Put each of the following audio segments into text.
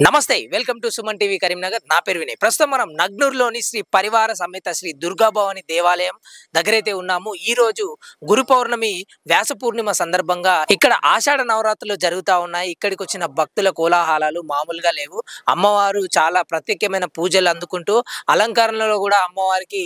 నమస్తే welcome to Suman TV Karimnagar. నా పేరు వినయ్. ప్రస్తుతం మనం నగ్నూరులోని శ్రీ పరివార సమేత శ్రీ దుర్గా భవాని దేవాలయం దగ్గరైతే ఉన్నాము. ఈ రోజు గురు పౌర్ణమి వ్యాస పూర్ణిమ సందర్భంగా ఇక్కడ ఆషాఢ నవరాత్రులు జరుగుతూ ఉన్నాయి. ఇక్కడికి వచ్చిన భక్తుల కోలాహలాలు మామూలుగా లేవు. అమ్మవారు చాలా ప్రత్యేకమైన పూజలు అందుకుంటూ అలంకరణలో కూడా అమ్మవారికి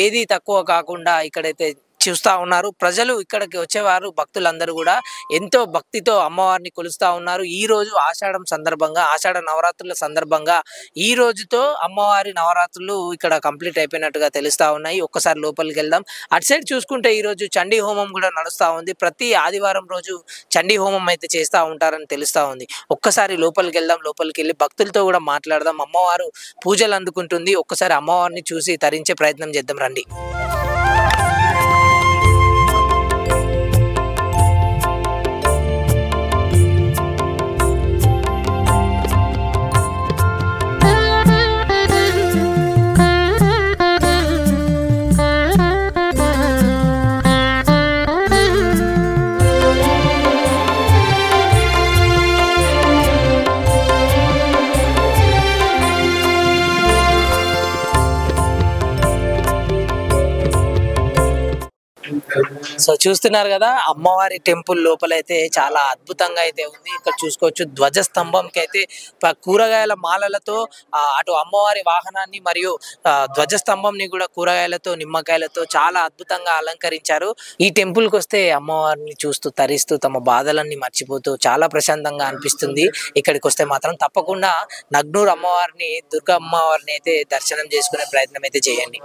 ఏది తక్కువ కాకుండా ఇక్కడైతే చూస్తూ ఉన్నారు. ప్రజలు ఇక్కడికి వచ్చేవారు భక్తులందరూ కూడా ఎంతో భక్తితో అమ్మవారిని కొలుస్తూ ఉన్నారు. ఈ రోజు ఆషాఢం సందర్భంగా, ఆషాఢ నవరాత్రుల సందర్భంగా ఈ రోజుతో అమ్మవారి నవరాత్రులు ఇక్కడ కంప్లీట్ అయిపోయినట్టుగా తెలుస్తూ ఉన్నాయి. ఒక్కసారి లోపలికి వెళ్దాం. అటు సైడ్ చూసుకుంటే ఈ రోజు చండీ హోమం కూడా నడుస్తూ ఉంది. ప్రతి ఆదివారం రోజు చండీ హోమం అయితే చేస్తూ ఉంటారని తెలుస్తూ ఉంది. ఒక్కసారి లోపలికి వెళ్దాం. లోపలికి వెళ్ళి భక్తులతో కూడా మాట్లాడదాం. అమ్మవారు పూజలు అందుకుంటుంది. ఒక్కసారి అమ్మవారిని చూసి తరించే ప్రయత్నం చేద్దాం రండి. సో చూస్తున్నారు కదా, అమ్మవారి టెంపుల్ లోపలైతే చాలా అద్భుతంగా అయితే ఉంది. ఇక్కడ చూసుకోవచ్చు ధ్వజస్తంభంకి అయితే కూరగాయల మాలలతో అటు అమ్మవారి వాహనాన్ని మరియు ధ్వజస్తంభంని కూడా కూరగాయలతో, నిమ్మకాయలతో చాలా అద్భుతంగా అలంకరించారు. ఈ టెంపుల్ కి వస్తే అమ్మవారిని చూస్తూ తరిస్తూ తమ బాధలన్నీ మర్చిపోతూ చాలా ప్రశాంతంగా అనిపిస్తుంది. ఇక్కడికి వస్తే మాత్రం తప్పకుండా నగ్నూరు అమ్మవారిని, దుర్గా అమ్మవారిని అయితే దర్శనం చేసుకునే ప్రయత్నం అయితే చేయండి.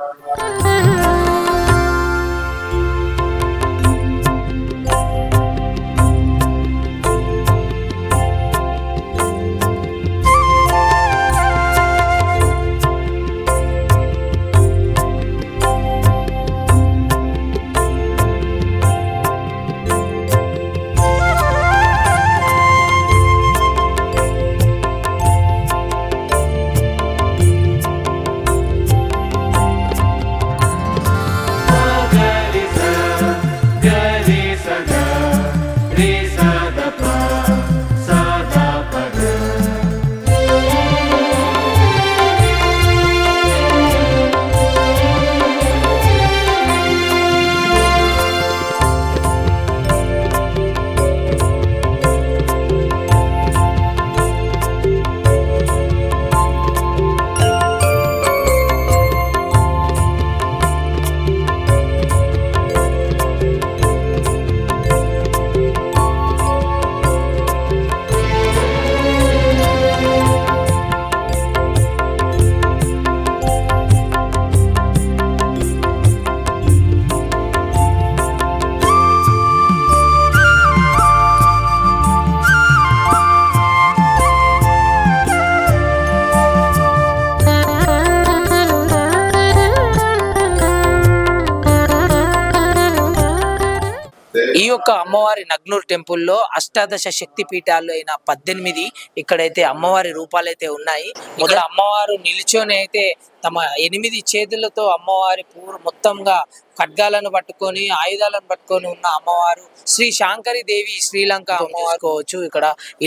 ఈ యొక్క అమ్మవారి నగ్నూర్ టెంపుల్లో అష్టాదశ శక్తి పీఠాలు అయిన 18 ఇక్కడైతే అమ్మవారి రూపాలైతే ఉన్నాయి. మొదట అమ్మవారు నిల్చొని అయితే తమ 8 చేతులతో అమ్మవారి మొత్తంగా ఖడ్గాలను పట్టుకొని, ఆయుధాలను పట్టుకొని ఉన్న అమ్మవారు శ్రీ శాంకరి దేవి శ్రీలంక అమ్మవారుకోవచ్చు.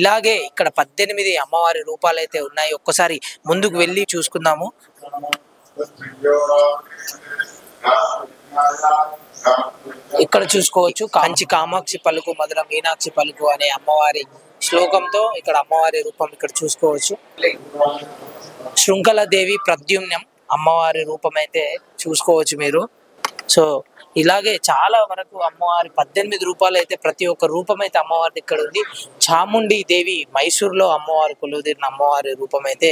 ఇలాగే ఇక్కడ 18 అమ్మవారి రూపాలైతే ఉన్నాయి. ఒక్కసారి ముందుకు వెళ్ళి చూసుకుందాము. ఇక్కడ చూసుకోవచ్చు కంచి కామాక్షి పలుకు మధుర మీనాక్షి పలుకు అనే అమ్మవారి శ్లోకంతో ఇక్కడ అమ్మవారి రూపం ఇక్కడ చూసుకోవచ్చు. శృంఖల దేవి ప్రద్యుమ్నం అమ్మవారి రూపం అయితే చూసుకోవచ్చు మీరు. సో ఇలాగే చాలా వరకు అమ్మవారి 18 రూపాలు అయితే ప్రతి ఒక్క రూపం అయితే అమ్మవారి ఇక్కడ ఉంది. చాముండి దేవి మైసూర్లో అమ్మవారు కొలువుదీరిన అమ్మవారి రూపం అయితే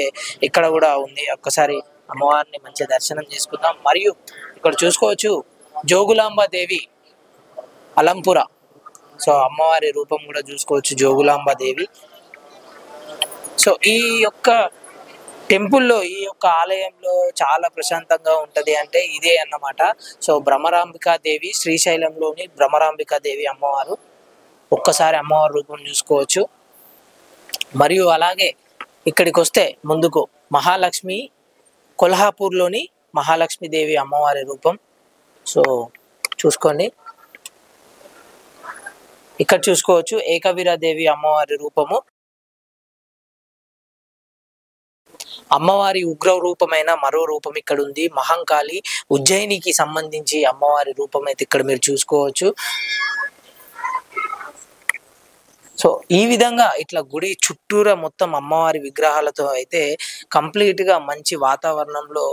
ఇక్కడ కూడా ఉంది. ఒక్కసారి అమ్మవారిని మంచి దర్శనం చేసుకుందాం. మరియు ఇక్కడ చూసుకోవచ్చు జోగులాంబ దేవి అలంపుర. సో అమ్మవారి రూపం కూడా చూసుకోవచ్చు జోగులాంబ దేవి. సో ఈ యొక్క టెంపుల్లో, ఈ యొక్క ఆలయంలో చాలా ప్రశాంతంగా ఉంటది అంటే ఇదే అన్నమాట. సో భ్రమరాంబికా దేవి, శ్రీశైలంలోని భ్రమరాంబికా దేవి అమ్మవారు. ఒక్కసారి అమ్మవారి రూపం చూసుకోవచ్చు. మరియు అలాగే ఇక్కడికి వస్తే ముందుకు మహాలక్ష్మి, కొల్హాపూర్లోని మహాలక్ష్మి దేవి అమ్మవారి రూపం. సో చూసుకోండి. ఇక్కడ చూసుకోవచ్చు ఏకవీరాదేవి అమ్మవారి రూపము. అమ్మవారి ఉగ్ర రూపమైన మరో రూపం ఇక్కడ ఉంది. మహంకాళి ఉజ్జయినికి సంబంధించి అమ్మవారి రూపం అయితే ఇక్కడ మీరు చూసుకోవచ్చు. సో ఈ విధంగా ఇట్లా గుడి చుట్టూరా మొత్తం అమ్మవారి విగ్రహాలతో అయితే కంప్లీట్ గా మంచి వాతావరణంలో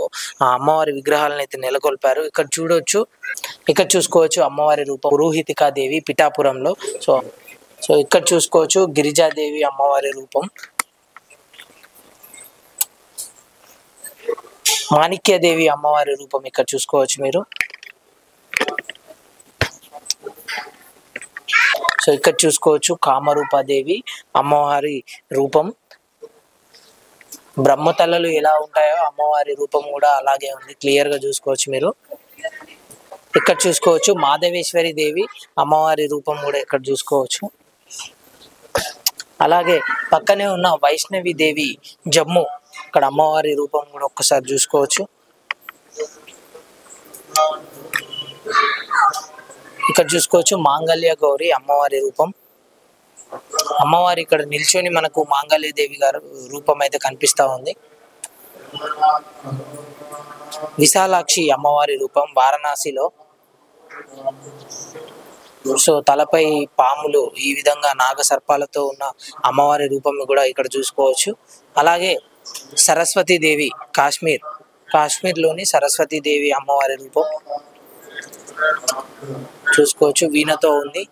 అమ్మవారి విగ్రహాలను అయితే నెలకొల్పారు. ఇక్కడ చూడొచ్చు, ఇక్కడ చూసుకోవచ్చు అమ్మవారి రూపం పురోహితికాదేవి పిఠాపురంలో. సో సో ఇక్కడ చూసుకోవచ్చు గిరిజాదేవి అమ్మవారి రూపం, మాణిక్యదేవి అమ్మవారి రూపం ఇక్కడ చూసుకోవచ్చు మీరు. సో ఇక్కడ చూసుకోవచ్చు కామరూపాదేవి అమ్మవారి రూపం. బ్రహ్మతల్లలు ఎలా ఉంటాయో అమ్మవారి రూపం కూడా అలాగే ఉంది, క్లియర్ గా చూసుకోవచ్చు మీరు. ఇక్కడ చూసుకోవచ్చు మాధవేశ్వరి దేవి అమ్మవారి రూపం కూడా ఇక్కడ చూసుకోవచ్చు. అలాగే పక్కనే ఉన్న వైష్ణవి దేవి జమ్ము, ఇక్కడ అమ్మవారి రూపం కూడా ఒక్కసారి చూసుకోవచ్చు. ఇక్కడ చూసుకోవచ్చు మాంగళ్య గౌరి అమ్మవారి రూపం. అమ్మవారి ఇక్కడ నిల్చొని మనకు మాంగళ్య దేవి గారు రూపం అయితే కనిపిస్తా ఉంది. విశాలాక్షి అమ్మవారి రూపం వారణాసిలో. సో తలపై పాములు ఈ విధంగా నాగ సర్పాలతో ఉన్న అమ్మవారి రూపం కూడా ఇక్కడ చూసుకోవచ్చు. అలాగే సరస్వతి దేవి కాశ్మీర్లోని సరస్వతి దేవి అమ్మవారి రూపం చూసుకోవచ్చు, వీణతో ఉంది.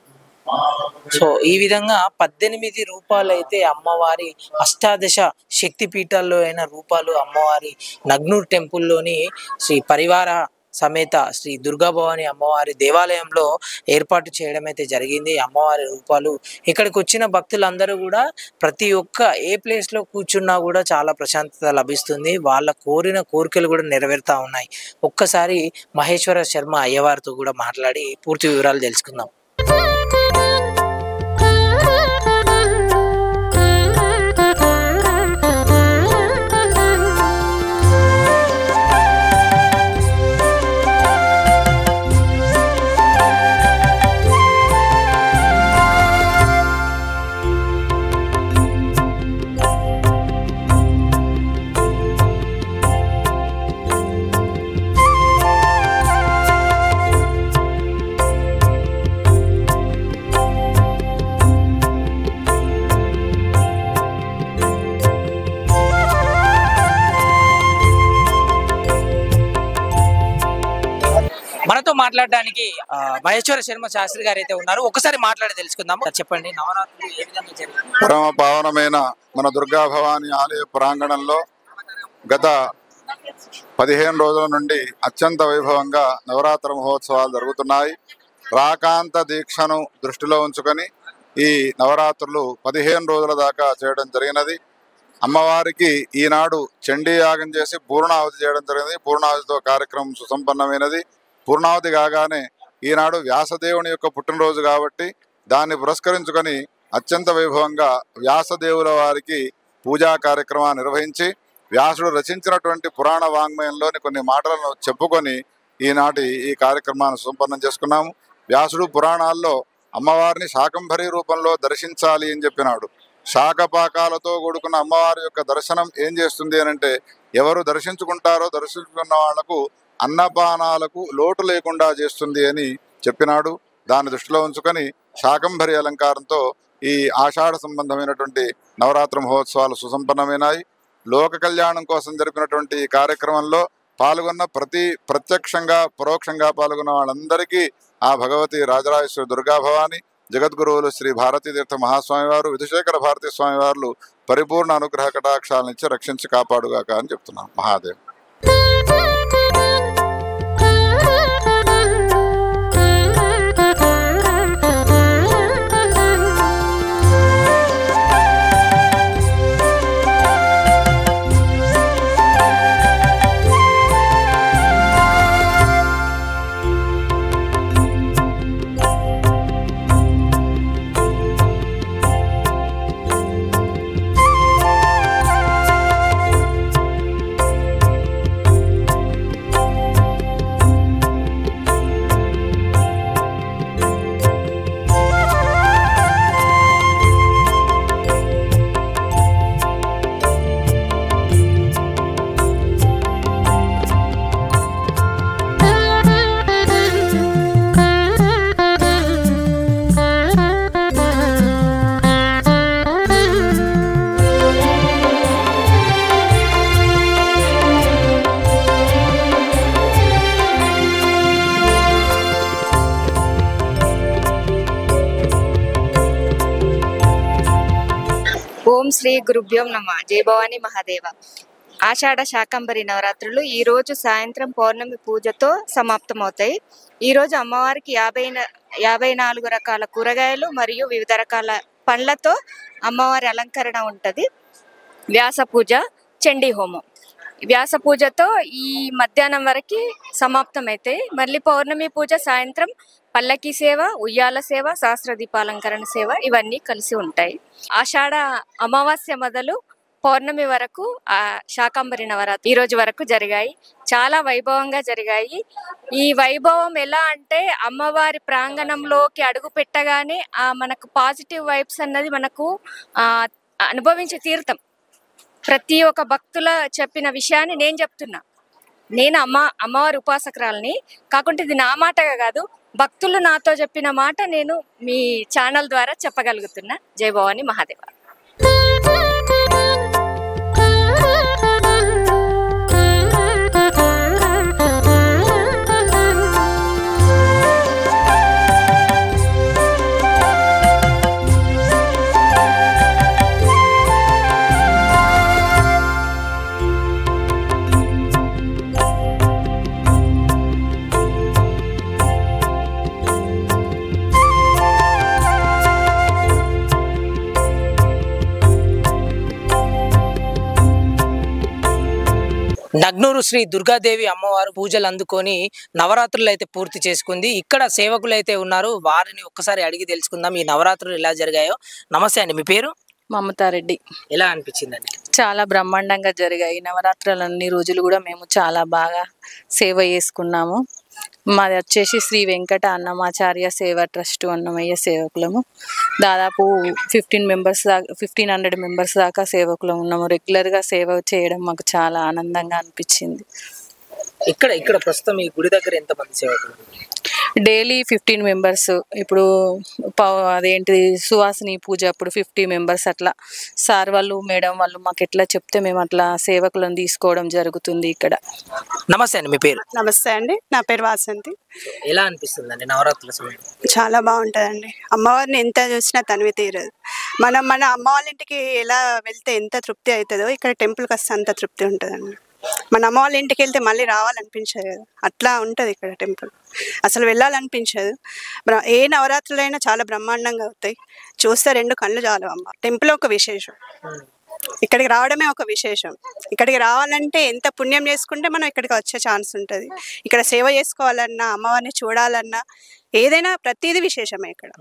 సో ఈ విధంగా 18 రూపాలు అయితే అమ్మవారి అష్టాదశ శక్తి పీఠాల్లో అయిన రూపాలు అమ్మవారి నగ్నూర్ టెంపుల్లోని శ్రీ పరివార సమేత శ్రీ దుర్గాభవాని అమ్మవారి దేవాలయంలో ఏర్పాటు చేయడం అయితే జరిగింది. అమ్మవారి రూపాలు ఇక్కడికి వచ్చిన భక్తులందరూ కూడా ప్రతి ఒక్క ఏ ప్లేస్ లో కూర్చున్నా కూడా చాలా ప్రశాంతత లభిస్తుంది, వాళ్ళ కోరిన కోరికలు కూడా నెరవేరుతా ఉన్నాయి. ఒక్కసారి మహేశ్వర శర్మ అయ్యవారితో కూడా మాట్లాడి పూర్తి వివరాలు తెలుసుకుందాం. మనతో మాట్లాడడానికి మహేశ్వర శర్మ శాస్త్రి గారు అయితే ఉన్నారు. ఒకసారి మాట్లాడి తెలుసుకుందాం. చెప్పండి, నవరాత్రులు ఏ విధంగా జరిగాయి? పరమ పావనమైన మన దుర్గా భవాని ఆలయ ప్రాంగణంలో గత 15 రోజుల నుండి అత్యంత వైభవంగా నవరాత్రి మహోత్సవాలు జరుగుతున్నాయి. రాకాంత దీక్షను దృష్టిలో ఉంచుకొని ఈ నవరాత్రులు 15 రోజుల దాకా చేయడం జరిగినది. అమ్మవారికి ఈనాడు చండీ యాగం చేసి పూర్ణాహుతి చేయడం జరిగింది. పూర్ణాహుతితో కార్యక్రమం సుసంపన్నమైనది. పూర్ణావతి కాగానే ఈనాడు వ్యాసదేవుని యొక్క పుట్టినరోజు కాబట్టి దాన్ని పురస్కరించుకొని అత్యంత వైభవంగా వ్యాసదేవుల వారికి పూజా కార్యక్రమాన్ని నిర్వహించి వ్యాసుడు రచించినటువంటి పురాణ వాంగ్మయంలోని కొన్ని మాటలను చెప్పుకొని ఈనాటి ఈ కార్యక్రమాన్ని సుసంపన్నం చేసుకున్నాము. వ్యాసుడు పురాణాల్లో అమ్మవారిని శాకంభరి రూపంలో దర్శించాలి అని చెప్పినాడు. శాకపాకాలతో కూడుకున్న అమ్మవారి యొక్క దర్శనం ఏం చేస్తుంది అని అంటే, ఎవరు దర్శించుకుంటారో దర్శించుకున్న వాళ్లకు అన్నపానాలకు లోటు లేకుండా చేస్తుంది అని చెప్పినాడు. దాన్ని దృష్టిలో ఉంచుకొని శాకంభరి అలంకారంతో ఈ ఆషాఢ సంబంధమైనటువంటి నవరాత్రి మహోత్సవాలు సుసంపన్నమైనాయి. లోక కళ్యాణం కోసం జరిపినటువంటి ఈ కార్యక్రమంలో పాల్గొన్న ప్రత్యక్షంగా పరోక్షంగా పాల్గొన్న వాళ్ళందరికీ ఆ భగవతి రాజరాజేశ్వరి దుర్గా భవాని జగద్గురువులు శ్రీ భారతీ తీర్థ మహాస్వామి వారు, విధుశేఖర భారతీ స్వామి వారు పరిపూర్ణ అనుగ్రహ కటాక్షాలనిచ్చి రక్షించి కాపాడుగాక అని చెప్తున్నాం. మహాదేవ్. ఓం శ్రీ గురుభ్యోం నమః. జై భవాని మహాదేవ. ఆషాఢ శాకంబరి నవరాత్రులు ఈ రోజు సాయంత్రం పౌర్ణమి పూజతో సమాప్తమవుతాయి. ఈ రోజు అమ్మవారికి 54 రకాల కూరగాయలు మరియు వివిధ రకాల పండ్లతో అమ్మవారి అలంకరణ ఉంటది. వ్యాస పూజ, చండీ హోమం. వ్యాస పూజతో ఈ మధ్యాహ్నం వరకు సమాప్తమైతాయి. మళ్ళీ పౌర్ణమి పూజ సాయంత్రం పల్లకి సేవ, ఉయ్యాల సేవ, సహస్ర దీపాలంకరణ సేవ ఇవన్నీ కలిసి ఉంటాయి. ఆషాఢ అమావాస్య మొదలు పౌర్ణమి వరకు ఆ శాకంబరి నవరాత్రి ఈ రోజు వరకు జరిగాయి. చాలా వైభవంగా జరిగాయి. ఈ వైభవం ఎలా అంటే అమ్మవారి ప్రాంగణంలోకి అడుగు పెట్టగానే మనకు పాజిటివ్ వైబ్స్ అన్నది మనకు అనుభవించి తీరుతాం. ప్రతి ఒక్క భక్తుల చెప్పిన విషయాన్ని నేను చెప్తున్నా. నేను అమ్మవారి ఉపాసకురాలని కాకుంటే ఇది నా మాటగా కాదు, భక్తులు నాతో చెప్పిన మాట నేను మీ ఛానల్ ద్వారా చెప్పగలుగుతున్నా. జై భవాని మహాదేవ. నగ్నూరు శ్రీ దుర్గాదేవి అమ్మవారు పూజలు అందుకొని నవరాత్రులు అయితే పూర్తి చేసుకుంది. ఇక్కడ సేవకులు అయితే ఉన్నారు, వారిని ఒక్కసారి అడిగి తెలుసుకుందాం ఈ నవరాత్రులు ఎలా జరిగాయో. నమస్తే అండి, మీ పేరు? మమతారెడ్డి. ఎలా అనిపించిందండి? చాలా బ్రహ్మాండంగా జరిగాయి నవరాత్రులు. అన్ని రోజులు కూడా మేము చాలా బాగా సేవ చేసుకున్నాము. మాది వచ్చేసి శ్రీ వెంకట అన్నమాచార్య సేవ ట్రస్ట్ అన్నమయ్య సేవకులము. దాదాపు 1500 మెంబర్స్ దాకా సేవకులు ఉన్నాము. రెగ్యులర్గా సేవ చేయడం మాకు చాలా ఆనందంగా అనిపించింది. ఇక్కడ ప్రస్తుతం ఈ గుడి దగ్గర ఎంతమంది సేవకులు? Daily 15 members. ఇప్పుడు అదేంటిది సువాసిని పూజ అప్పుడు 50 మెంబర్స్ అట్లా సార్ వాళ్ళు మేడం వాళ్ళు మాకు ఎట్లా చెప్తే మేము అట్లా సేవకులను తీసుకోవడం జరుగుతుంది ఇక్కడ. నమస్తే అండి, మీ పేరు? నమస్తే అండి, నా పేరు వాసంతి. ఎలా అనిపిస్తుందండి నవరాత్రుల సమయం? చాలా బాగుంటుందండి. అమ్మవారిని ఎంత చూసినా తనివి తీరదు. మన అమ్మ వాళ్ళ ఇంటికి ఎలా వెళ్తే ఎంత తృప్తి అవుతుందో ఇక్కడ టెంపుల్కి వస్తే అంత తృప్తి ఉంటుందండి. మన అమ్మ వాళ్ళ ఇంటికి వెళ్తే మళ్ళీ రావాలనిపించదు కదా, అట్లా ఉంటుంది ఇక్కడ టెంపుల్. అసలు వెళ్ళాలనిపించదు. ఏ నవరాత్రులైనా చాలా బ్రహ్మాండంగా అవుతాయి. చూస్తే 2 కళ్ళు చాలు. అమ్మ టెంపుల్ ఒక విశేషం, ఇక్కడికి రావడమే ఒక విశేషం. ఇక్కడికి రావాలంటే ఎంత పుణ్యం చేసుకుంటే మనం ఇక్కడికి వచ్చే ఛాన్స్ ఉంటుంది. ఇక్కడ సేవ చేసుకోవాలన్నా, అమ్మవారిని చూడాలన్నా, ఏదైనా ప్రతిదీ విశేషమే ఇక్కడ.